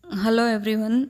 Hello everyone,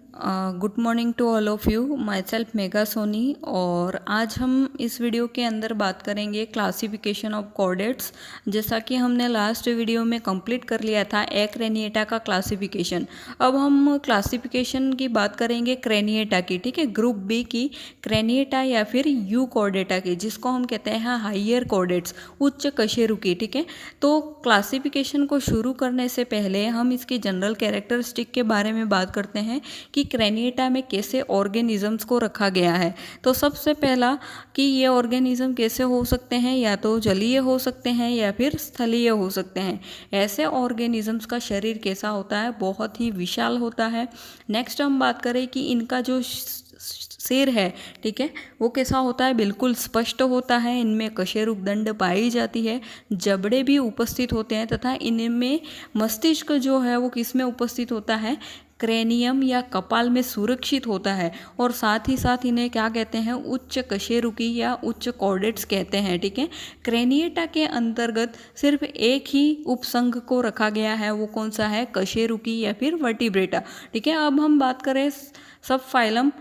good morning to all of you. Myself Mega Soni. और आज हम इस वीडियो के अंदर बात करेंगे क्लासिफिकेशन ऑफ कॉर्डेट्स। जैसा कि हमने लास्ट वीडियो में कंप्लीट कर लिया था क्रेनिएटा का क्लासिफिकेशन। अब हम क्लासिफिकेशन की बात करेंगे क्रेनिएटा की, ठीक है, ग्रुप बी की क्रेनिएटा या फिर यू कॉर्डेटा की, जिसको हम कहते हैं हाइयर कॉर्डेट्स, उच्च कशेरुकी, ठीक है। तो क्लासिफिकेशन को शुरू करने से पहले हम इसकी जनरल कैरेक्टरिस्टिक के बारे में बात करते हैं कि क्रेनिएटा में कैसे ऑर्गेनिजम्स को रखा गया है। तो सबसे पहला कि ये ऑर्गेनिज्म कैसे हो सकते हैं, या तो जलीय हो सकते हैं या फिर स्थलीय हो सकते हैं। ऐसे ऑर्गेनिजम्स का शरीर कैसा होता है, बहुत ही विशाल होता है। नेक्स्ट हम बात करें कि इनका जो सिर है, ठीक है, वो कैसा होता है, बिल्कुल स्पष्ट होता है। इनमें कशेरुक दंड पाई जाती है, जबड़े भी उपस्थित होते हैं, तथा इनमें मस्तिष्क जो है वो किस में उपस्थित होता है, क्रेनियम या कपाल में सुरक्षित होता है। और साथ ही साथ इन्हें क्या कहते हैं, उच्च कशेरुकी या उच्च कॉर्डेट्स कहते हैं, ठीक है। क्रेनिएटा के अंतर्गत सिर्फ एक ही उपसंघ को रखा गया है, वो कौन सा है, कशेरुकी या फिर वर्टिब्रेटा, ठीक है। अब हम बात करें सब फाइलम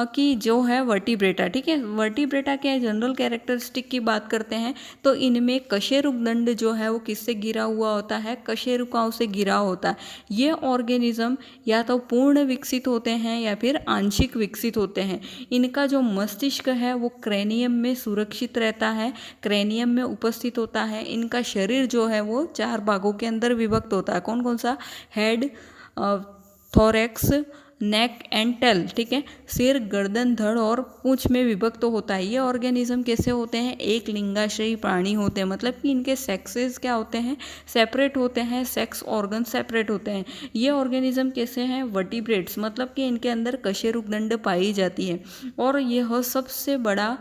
की जो है वर्टिब्रेटा, ठीक है। वर्टिब्रेटा के जनरल कैरेक्टरिस्टिक की बात करते हैं तो इनमें कशेरुक दंड जो है वो किससे घिरा हुआ होता है, कशेरुकाओं से घिरा होता है। ये ऑर्गेनिज्म या तो पूर्ण विकसित होते हैं या फिर आंशिक विकसित होते हैं। इनका जो मस्तिष्क है वो क्रेनियम में सुरक्षित रहता है, क्रेनियम में उपस्थित होता है। इनका शरीर जो है वो 4 भागों के अंदर विभक्त होता है। कौन कौन सा, head, thorax, neck and tail, ठीक है। सिर, गर्दन, धड़ और पूंछ में विभक्त होता है। ये ऑर्गेनिज्म कैसे होते हैं, एक लिंगाश्रयी प्राणी होते हैं, मतलब कि इनके सेक्सेस क्या होते हैं, सेपरेट होते हैं, सेक्स ऑर्गन सेपरेट होते हैं। ये ऑर्गेनिज्म कैसे हैं, वर्टिब्रेट्स, मतलब कि इनके अंदर कशेरुक दंड पाई जाती है। और यह सबसे बड़ा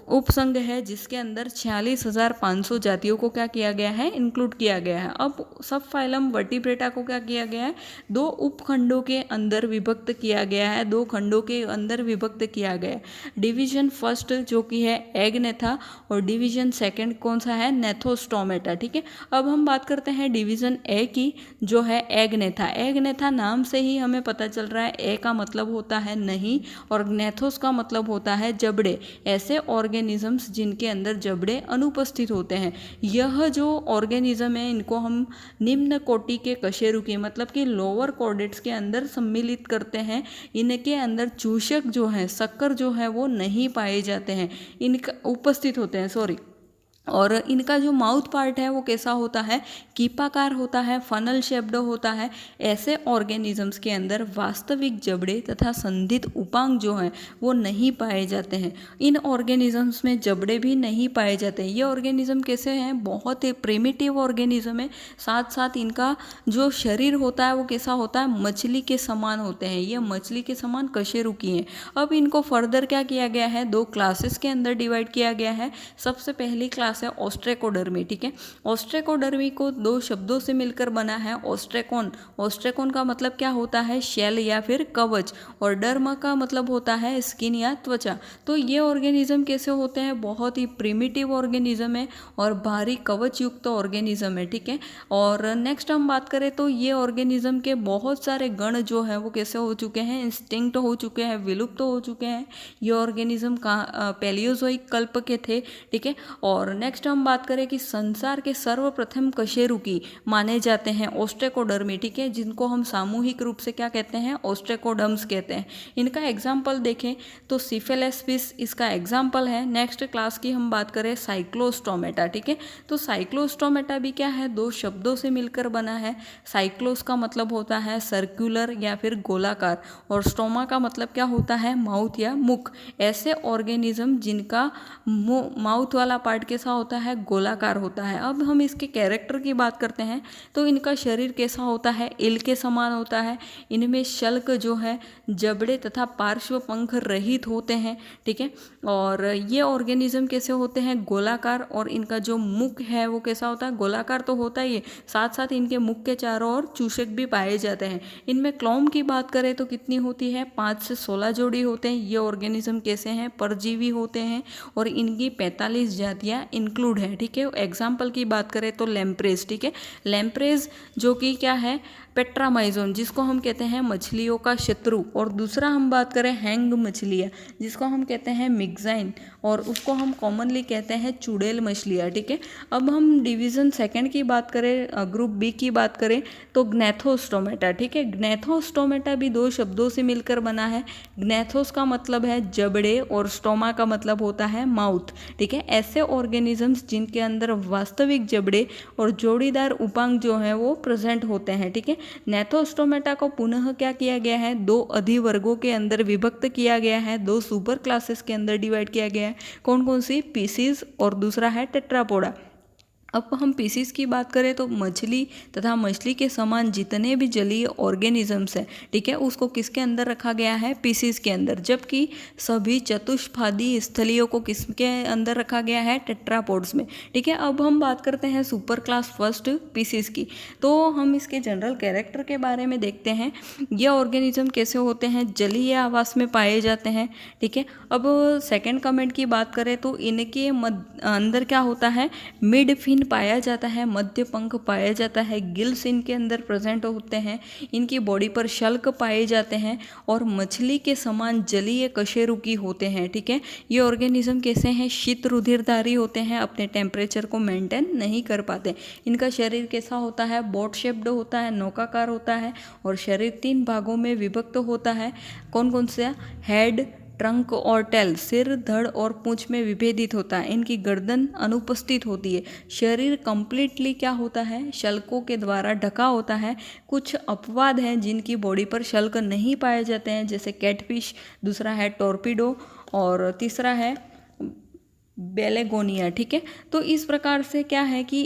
उपसंघ है जिसके अंदर 46,500 जातियों को क्या किया गया है, इंक्लूड किया गया है। अब सब फाइलम वर्टिब्रेटा को क्या किया गया है, 2 उपखंडों के अंदर विभक्त किया गया है, 2 खंडों के अंदर विभक्त किया गया है। डिवीजन फर्स्ट जो कि है एगनेथा, और डिवीजन सेकंड कौन सा है, नेथोस्टोमेटा, ठीक है। अब हम बात करते हैं डिवीजन ए की, जो है एगनेथा। एगनेथा नाम से ही हमें पता चल रहा है, ए का मतलब होता है नहीं और नेथोस का मतलब होता है जबड़े। ऐसे ऑर्गेनिजम्स जिनके अंदर जबड़े अनुपस्थित होते हैं। यह जो ऑर्गेनिज्म है इनको हम निम्न कोटि के कशेरुकी, मतलब कि लोअर कॉर्डेट्स के अंदर सम्मिलित करते हैं। इनके अंदर चूषक जो है, शक्कर जो है वो नहीं पाए जाते हैं, इनका उपस्थित होते हैं, सॉरी। और इनका जो माउथ पार्ट है वो कैसा होता है, कीपाकार होता है, फनल शेप्ड होता है। ऐसे ऑर्गेनिजम्स के अंदर वास्तविक जबड़े तथा संधित उपांग जो हैं वो नहीं पाए जाते हैं। इन ऑर्गेनिजम्स में जबड़े भी नहीं पाए जाते हैं। ये ऑर्गेनिज्म कैसे हैं, बहुत ही प्रिमिटिव ऑर्गेनिज्म है। साथ साथ इनका जो शरीर होता है वो कैसा होता है, मछली के समान होते हैं। ये मछली के समान कशेरुकी हैं। अब इनको फर्दर क्या किया गया है, 2 क्लासेस के अंदर डिवाइड किया गया है। सबसे पहली क्लास है ऑस्ट्रेकोडर्मी, ठीक है। ऑस्ट्रेकोडर्मी को 2 शब्दों से मिलकर बना है, ऑस्ट्रेकोन। ऑस्ट्रेकोन का मतलब क्या होता है, शेल या फिर कवच, और डर्मा का मतलब होता है स्किन या त्वचा। तो ये ऑर्गेनिज्म कैसे होते हैं, बहुत ही प्रिमिटिव ऑर्गेनिज्म है और भारी कवच युक्त ऑर्गेनिज्म है, ठीक है। और नेक्स्ट हम बात करें तो ये ऑर्गेनिज्म के बहुत सारे गण जो है वो कैसे हो चुके हैं, इंस्टिंक्ट हो चुके हैं, विलुप्त हो चुके हैं। ये ऑर्गेनिज्म का पैलियोजोइक कल्प के थे, ठीक है। और नेक्स्ट हम बात करें कि संसार के सर्वप्रथम कशेरुकी माने जाते हैं ऑस्ट्रेकोडर्मी, ठीक है, जिनको हम सामूहिक रूप से क्या कहते हैं, ऑस्ट्रेकोडर्म्स कहते हैं। इनका एग्जाम्पल देखें तो सिफेलेस्पिस इसका एग्जाम्पल है। नेक्स्ट क्लास की हम बात करें साइक्लोस्टोमेटा, ठीक है। तो साइक्लोस्टोमेटा भी क्या है, 2 शब्दों से मिलकर बना है। साइक्लोस का मतलब होता है सर्कुलर या फिर गोलाकार, और स्टोमा का मतलब क्या होता है, माउथ या मुख। ऐसे ऑर्गेनिज्म जिनका माउथ वाला पार्ट कैसा होता है, गोलाकार होता है। अब हम इसके कैरेक्टर की बात करते हैं तो इनका शरीर कैसा होता है, इल के समान होता है। इनमें शल्क जो है, जबड़े तथा पार्श्व पंख रहित होते हैं, ठीक है। और ये ऑर्गेनिज्म कैसे होते हैं, गोलाकार, और इनका जो मुख है वो कैसा होता है, गोलाकार तो होता ही है, साथ साथ इनके मुख के चारों ओर चूषक भी पाए जाते हैं। इनमें क्लोम की बात करें तो कितनी होती है, 5 से 16 जोड़ी होते हैं। ये ऑर्गेनिज्म कैसे हैं, परजीवी होते हैं और इनकी 45 जातियाँ इंक्लूड है, ठीक है। एग्जाम्पल की बात करें तो लैम्प्रेज, ठीक है, लैम्प्रेज जो कि क्या है, पेट्रामाइजोन, जिसको हम कहते हैं मछलियों का शत्रु। और दूसरा हम बात करें हैंग मछलियाँ, जिसको हम कहते हैं मिक्साइन, और उसको हम कॉमनली कहते हैं चुड़ैल मछलियाँ, ठीक है। अब हम डिवीज़न सेकंड की बात करें, ग्रुप बी की बात करें तो ग्नैथोस्टोमेटा, ठीक है। ग्नैथोस्टोमेटा भी दो शब्दों से मिलकर बना है। ग्नैथोस का मतलब है जबड़े और स्टोमा का मतलब होता है माउथ, ठीक है। ऐसे ऑर्गेनिजम्स जिनके अंदर वास्तविक जबड़े और जोड़ीदार उपांग जो है वो प्रेजेंट होते हैं, ठीक है। ग्नैथोस्टोमेटा को पुनः क्या किया गया है, दो अधिवर्गों के अंदर विभक्त किया गया है, दो सुपर क्लासेस के अंदर डिवाइड किया गया है। कौन कौन सी, पीसीज और दूसरा है टेट्रापोडा। अब हम पीसीस की बात करें तो मछली तथा मछली के समान जितने भी जलीय ऑर्गेनिजम्स हैं, ठीक है, उसको किसके अंदर रखा गया है, पीसीस के अंदर। जबकि सभी चतुष्पादी स्थलियों को किसके अंदर रखा गया है, टेट्रापोड्स में, ठीक है। अब हम बात करते हैं सुपर क्लास फर्स्ट पीसीस की। तो हम इसके जनरल कैरेक्टर के बारे में देखते हैं। ये ऑर्गेनिज्म कैसे होते हैं, जलीय आवास में पाए जाते हैं, ठीक है। अब सेकेंड कमेंट की बात करें तो इनके अंदर क्या होता है, मिड फिन पाया जाता है, मध्य पंख पाया जाता है, गिल्स इनके अंदर प्रेजेंट होते हैं, इनकी बॉडी पर शल्क पाए जाते हैं और मछली के समान जलीय कशेरुकी होते हैं, ठीक है। ये ऑर्गेनिज्म कैसे हैं, शीत रुधिरधारी होते हैं, अपने टेम्परेचर को मेंटेन नहीं कर पाते। इनका शरीर कैसा होता है, बोट शेप्ड होता है, नौकाकार होता है और शरीर 3 भागों में विभक्त होता है। कौन कौन सा, हेड, ट्रंक और टेल, सिर, धड़ और पूंछ में विभेदित होता है। इनकी गर्दन अनुपस्थित होती है। शरीर कंप्लीटली क्या होता है, शल्कों के द्वारा ढका होता है। कुछ अपवाद हैं जिनकी बॉडी पर शल्क नहीं पाए जाते हैं, जैसे कैटफिश, दूसरा है टॉर्पीडो और तीसरा है बेलेगोनिया, ठीक है। तो इस प्रकार से क्या है कि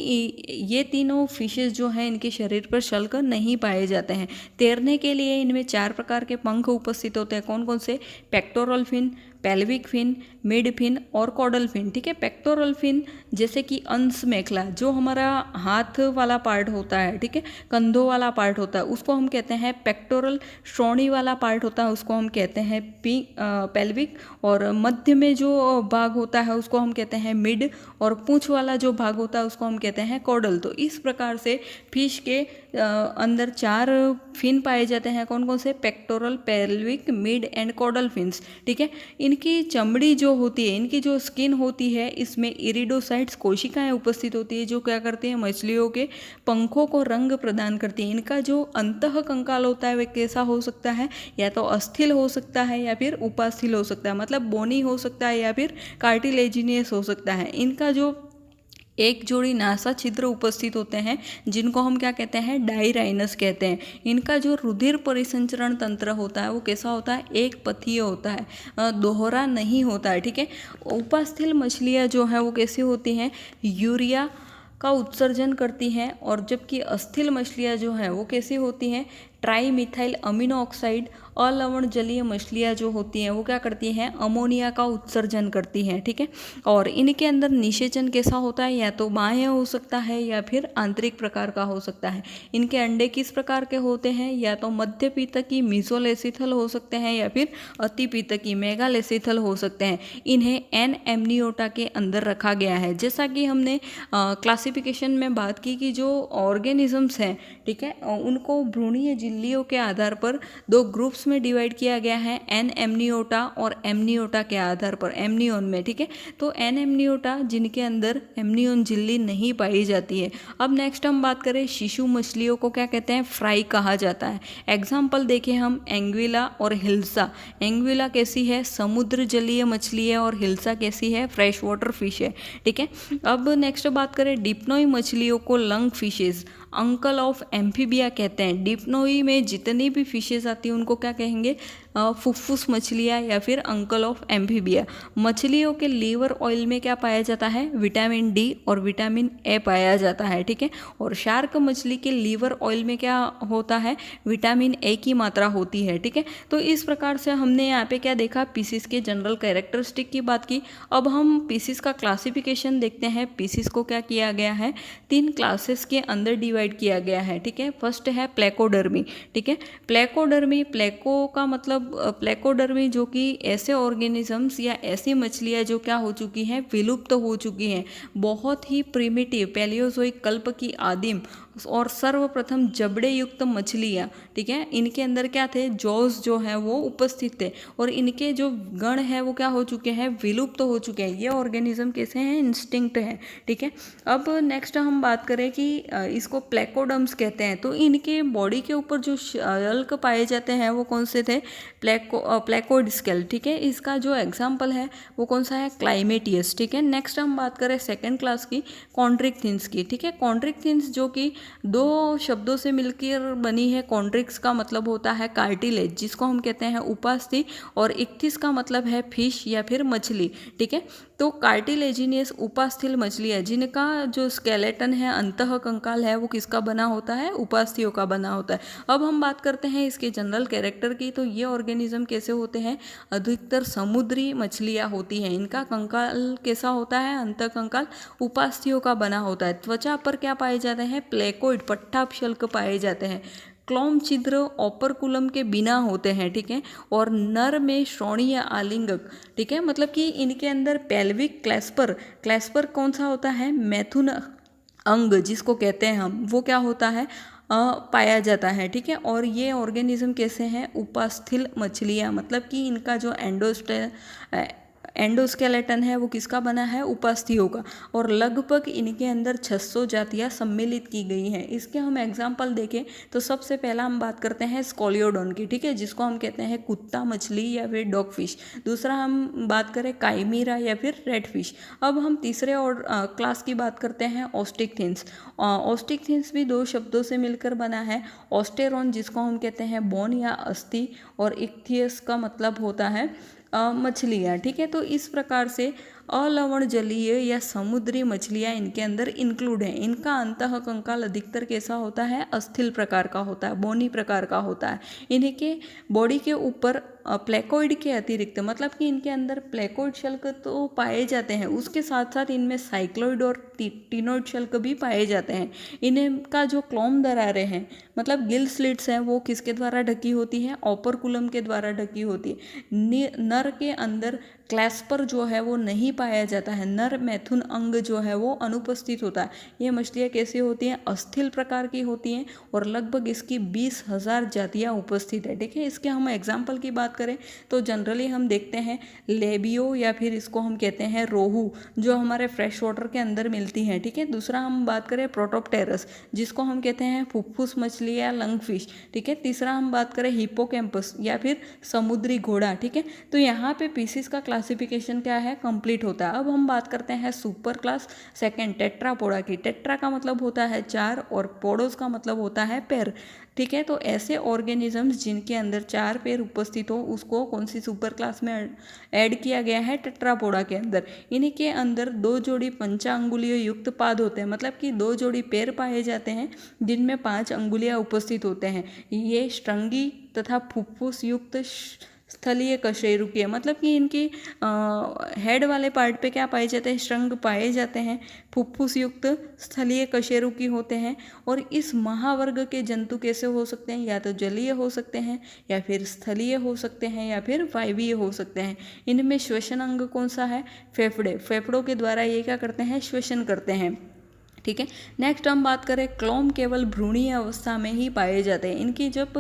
ये तीनों फिशेस जो हैं इनके शरीर पर शल्क नहीं पाए जाते हैं। तैरने के लिए इनमें 4 प्रकार के पंख उपस्थित होते हैं। कौन कौन से, pectoral fin, pelvic fin, mid fin और कॉडल फिन, ठीक है। पेक्टोरल फिन जैसे कि अंश मेखला, जो हमारा हाथ वाला पार्ट होता है, ठीक है, कंधों वाला पार्ट होता है, उसको हम कहते हैं पेक्टोरल। श्रोणी वाला पार्ट होता है उसको हम कहते हैं पेल्विक, और मध्य में जो भाग होता है उसको हम कहते हैं मिड, और पूंछ वाला जो भाग होता है उसको हम कहते हैं कॉडल। तो इस प्रकार से फिश के अंदर 4 फिन पाए जाते हैं। कौन कौन से, pectoral, pelvic, mid and caudal fins, ठीक है। इनकी चमड़ी जो होती है, इनकी जो स्किन होती है, इसमें इरिडोसाइट्स कोशिकाएं उपस्थित होती है, जो क्या करती हैं, मछलियों के पंखों को रंग प्रदान करती है। इनका जो अंतः कंकाल होता है वह कैसा हो सकता है, या तो अस्थिल हो सकता है या फिर उपास्थिल हो सकता है, मतलब बोनी हो सकता है या फिर कार्टिलेजिनियस हो सकता है। इनका जो एक जोड़ी नासा छिद्र उपस्थित होते हैं, जिनको हम क्या कहते हैं, डायराइनस कहते हैं। इनका जो रुधिर परिसंचरण तंत्र होता है वो कैसा होता है, एक पथीय होता है, दोहरा नहीं होता है, ठीक है। उपास्थल मछलियाँ जो हैं वो कैसी होती हैं, यूरिया का उत्सर्जन करती हैं, और जबकि अस्थिल मछलियाँ जो हैं वो कैसी होती हैं, ट्राईमिथाइल अमीनो ऑक्साइड अलवण जलीय मछलियाँ जो होती हैं वो क्या करती हैं, अमोनिया का उत्सर्जन करती हैं, ठीक है। और इनके अंदर निषेचन कैसा होता है, या तो बाह्य हो सकता है या फिर आंतरिक प्रकार का हो सकता है। इनके अंडे किस प्रकार के होते हैं, या तो मध्य पीतकी मीजोलेसिथल हो सकते हैं या फिर अति पीतकी मेगालेसिथल हो सकते हैं। इन्हें एन एमनियोटा के अंदर रखा गया है। जैसा कि हमने क्लासिफिकेशन में बात की कि जो ऑर्गेनिजम्स हैं, ठीक है, उनको भ्रूणीय झिल्लियों के आधार पर 2 ग्रुप्स में डिवाइड किया गया है, एन एमनियोटा और एमनियोटा के आधार पर, एमनियोन में, ठीक है। तो एन एमनियोटा जिनके अंदर एमनियोन झिल्ली नहीं पाई जाती है। अब नेक्स्ट हम बात करें, शिशु मछलियों को क्या कहते हैं, फ्राई कहा जाता है। एग्जाम्पल देखें हम, एंग्विला और हिल्सा। एंग्विला कैसी है, समुद्र जलीय मछली है, और हिल्सा कैसी है, फ्रेश वाटर फिश है, ठीक है। अब नेक्स्ट बात करें, डिप्नोई मछलियों को lung fishes, uncle of amphibia कहते हैं। डिप्नोई में जितनी भी फिशेज आती हैं उनको क्या कहेंगे, फुफ्फुस मछलियाँ या फिर अंकल ऑफ एम्फीबिया। मछलियों के लीवर ऑयल में क्या पाया जाता है, विटामिन डी और विटामिन ए पाया जाता है, ठीक है। और शार्क मछली के लीवर ऑयल में क्या होता है, विटामिन ए की मात्रा होती है, ठीक है। तो इस प्रकार से हमने यहाँ पे क्या देखा, पीसीस के जनरल कैरेक्टरिस्टिक की बात की। अब हम पीसीस का क्लासिफिकेशन देखते हैं। पीसीस को क्या किया गया है, 3 क्लासेस के अंदर डिवाइड किया गया है, ठीक है। फर्स्ट है प्लेकोडर्मी, ठीक है। प्लेकोडर्मी, प्लेको का मतलब मतलब प्लेकोडर्मी जो कि ऐसे ऑर्गेनिजम्स या ऐसी मछलियाँ जो क्या हो चुकी हैं, विलुप्त हो चुकी हैं, बहुत ही प्रिमिटिव पैलियोजोइक कल्प की आदिम और सर्वप्रथम जबड़े युक्त मछलियाँ, ठीक है, इनके अंदर क्या थे, जॉज जो है वो उपस्थित थे और इनके जो गण है वो क्या हो चुके हैं, विलुप्त हो चुके हैं। ये ऑर्गेनिज्म कैसे हैं, इंस्टिंक्ट है, ठीक है। अब नेक्स्ट हम बात करें कि इसको प्लेकोडम्स कहते हैं। तो इनके बॉडी के ऊपर जो शल्क पाए जाते हैं वो कौन से थे, प्लेकोड स्केल, ठीक है। इसका जो एग्जाम्पल है वो कौन सा है, क्लाइमेटियस, ठीक है। नेक्स्ट हम बात करें सेकेंड क्लास की, कॉन्ड्रिक्थिन्स की, ठीक है। कॉन्ड्रिक्थिन्स जो कि दो शब्दों से मिलकर बनी है। कॉन्ड्रिक्स का मतलब होता है कार्टिलेज, जिसको हम कहते हैं उपास्थि, और इक्थिस का मतलब है फिश या फिर मछली, ठीक है। तो कार्टिलेजिनियस उपास्थि मछलियाँ जिनका जो स्केलेटन है, अंतः कंकाल है, वो किसका बना होता है, उपास्थियों का बना होता है। अब हम बात करते हैं इसके जनरल कैरेक्टर की। तो ये ऑर्गेनिज्म कैसे होते हैं, अधिकतर समुद्री मछलियाँ होती हैं। इनका कंकाल कैसा होता है, अंतः कंकाल उपास्थियों का बना होता है। त्वचा पर क्या पाए जाते हैं, प्लेकोइड पट्टाभ शल्क पाए जाते हैं। क्लोम छिद्र ओपरकुलम के बिना होते हैं, ठीक है। और नर में श्रोणीय आलिंगक, ठीक है, मतलब कि इनके अंदर पेल्विक क्लैस्पर, क्लैस्पर कौन सा होता है, मैथुन अंग जिसको कहते हैं हम, वो क्या होता है, पाया जाता है, ठीक है। और ये ऑर्गेनिज्म कैसे हैं, उपास्थिल मछलियाँ, मतलब कि इनका जो एंडोस्केलेटन है वो किसका बना है, उपास्थियों का। और लगभग इनके अंदर 600 जातियाँ सम्मिलित की गई हैं। इसके हम एग्जाम्पल देखें तो सबसे पहला हम बात करते हैं स्कोलियोडोन की, ठीक है, जिसको हम कहते हैं कुत्ता मछली या फिर डॉग फिश। दूसरा हम बात करें काइमीरा या फिर रेड फिश। अब हम तीसरे और क्लास की बात करते हैं ऑस्टिकथिन्स। ऑस्टिकथिन्स भी दो शब्दों से मिलकर बना है। ऑस्टेरोन जिसको हम कहते हैं बोन या अस्थि, और इक्थियस का मतलब होता है मछलियाँ, ठीक है। तो इस प्रकार से अलवण जलीय या समुद्री मछलियाँ इनके अंदर इंक्लूड हैं। इनका अंतः कंकाल अधिकतर कैसा होता है, अस्थिल प्रकार का होता है, बोनी प्रकार का होता है। इनके बॉडी के ऊपर प्लेकोइड के अतिरिक्त, मतलब कि इनके अंदर प्लेकोइड शल्क तो पाए जाते हैं, उसके साथ साथ इनमें साइक्लोइड और टिनोइड शल्क भी पाए जाते हैं। इनका जो क्लोम दरारें हैं, मतलब गिल स्लिट्स हैं, वो किसके द्वारा ढकी होती है, ओपरकुलम के द्वारा ढकी होती है। नर के अंदर क्लैस्पर जो है वो नहीं पाया जाता है, नर मैथुन अंग जो है वो अनुपस्थित होता है। ये मछलियाँ कैसी होती हैं, अस्थिल प्रकार की होती हैं और लगभग इसकी 20,000 जातियाँ उपस्थित है, ठीक है। इसके हम एग्जाम्पल की बात करें तो जनरली हम देखते हैं लेबियो या फिर इसको हम कहते हैं रोहू, जो हमारे फ्रेश वाटर के अंदर मिलती हैं, ठीक है। दूसरा हम बात करें प्रोटोप्टेरस, जिसको हम कहते हैं फुफ्फुस मछली या लंग फिश, ठीक है। तीसरा हम बात करें हिप्पोकैम्पस या फिर समुद्री घोड़ा, ठीक है। तो यहाँ पे पीसीस का क्लासिफिकेशन क्या है, कंप्लीट होता है। अब हम बात करते हैं सुपर क्लास सेकंड टेट्रापोडा की। टेट्रा का मतलब होता है 4 और पोडोस का मतलब होता है पैर, ठीक है। तो ऐसे ऑर्गेनिजम्स जिनके अंदर 4 पैर उपस्थित हो उसको कौन सी सुपर क्लास में ऐड किया गया है, टेट्रापोडा के अंदर। इन्हीं के अंदर 2 जोड़ी पंचांगुलीय युक्त पाद होते हैं, मतलब कि 2 जोड़ी पैर पाए जाते हैं जिनमें 5 अंगुलियां उपस्थित होते हैं। ये श्रृंगी तथा फुफ्फुस युक्त स्थलीय कशेरुकीय, मतलब कि इनकी हेड वाले पार्ट पे क्या पाए जाते हैं, श्रृंग पाए जाते हैं, फुफ्फुस युक्त स्थलीय कशेरुकी होते हैं। और इस महावर्ग के जंतु कैसे हो सकते हैं, या तो जलीय हो सकते हैं या फिर स्थलीय हो सकते हैं या फिर वायवीय हो सकते हैं। इनमें श्वसन अंग कौन सा है, फेफड़े, फेफड़ों के द्वारा ये क्या करते हैं, श्वसन करते हैं, ठीक है। नेक्स्ट हम बात करें क्लोम केवल भ्रूणीय अवस्था में ही पाए जाते हैं। इनकी जब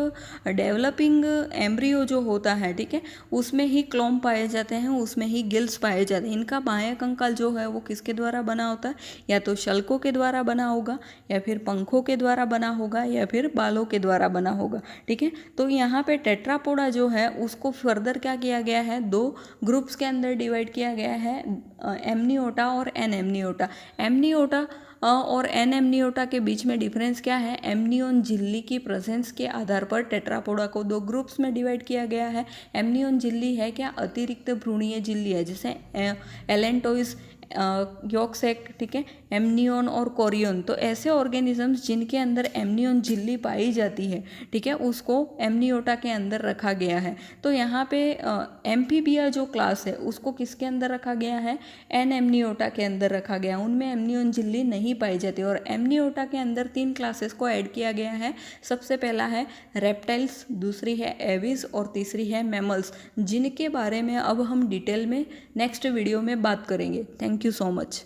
डेवलपिंग एम्ब्रियो जो होता है, ठीक है, उसमें ही क्लोम पाए जाते हैं, उसमें ही गिल्स पाए जाते हैं। इनका बाह्य कंकाल जो है वो किसके द्वारा बना होता है, या तो शल्कों के द्वारा बना होगा या फिर पंखों के द्वारा बना होगा या फिर बालों के द्वारा बना होगा, ठीक है। तो यहाँ पे टेट्रापोडा जो है उसको फर्दर क्या किया गया है, 2 ग्रुप्स के अंदर डिवाइड किया गया है, एमनियोटा और एनेमनियोटा। एमनियोटा और एनेमनियोटा के बीच में डिफरेंस क्या है, एमनियोन झिल्ली की प्रेजेंस के आधार पर टेट्रापोडा को 2 ग्रुप्स में डिवाइड किया गया है। एमनियोन झिल्ली है क्या, अतिरिक्त भ्रूणीय झिल्ली है, जैसे एलेंटोइस योक्सेक, ठीक है, एमनियन और कोरियन। तो ऐसे ऑर्गेनिजम्स जिनके अंदर एमनियन झिल्ली पाई जाती है, ठीक है, उसको एमनियोटा के अंदर रखा गया है। तो यहाँ पे एम्फीबिया जो क्लास है उसको किसके अंदर रखा गया है, एनेमनियोटा के अंदर रखा गया है। उनमें एमनियन झिल्ली नहीं पाई जाती और एमनियोटा के अंदर 3 क्लासेस को ऐड किया गया है। सबसे पहला है रेप्टाइल्स, दूसरी है एविस और तीसरी है मैमल्स, जिनके बारे में अब हम डिटेल में नेक्स्ट वीडियो में बात करेंगे। Thank you so much.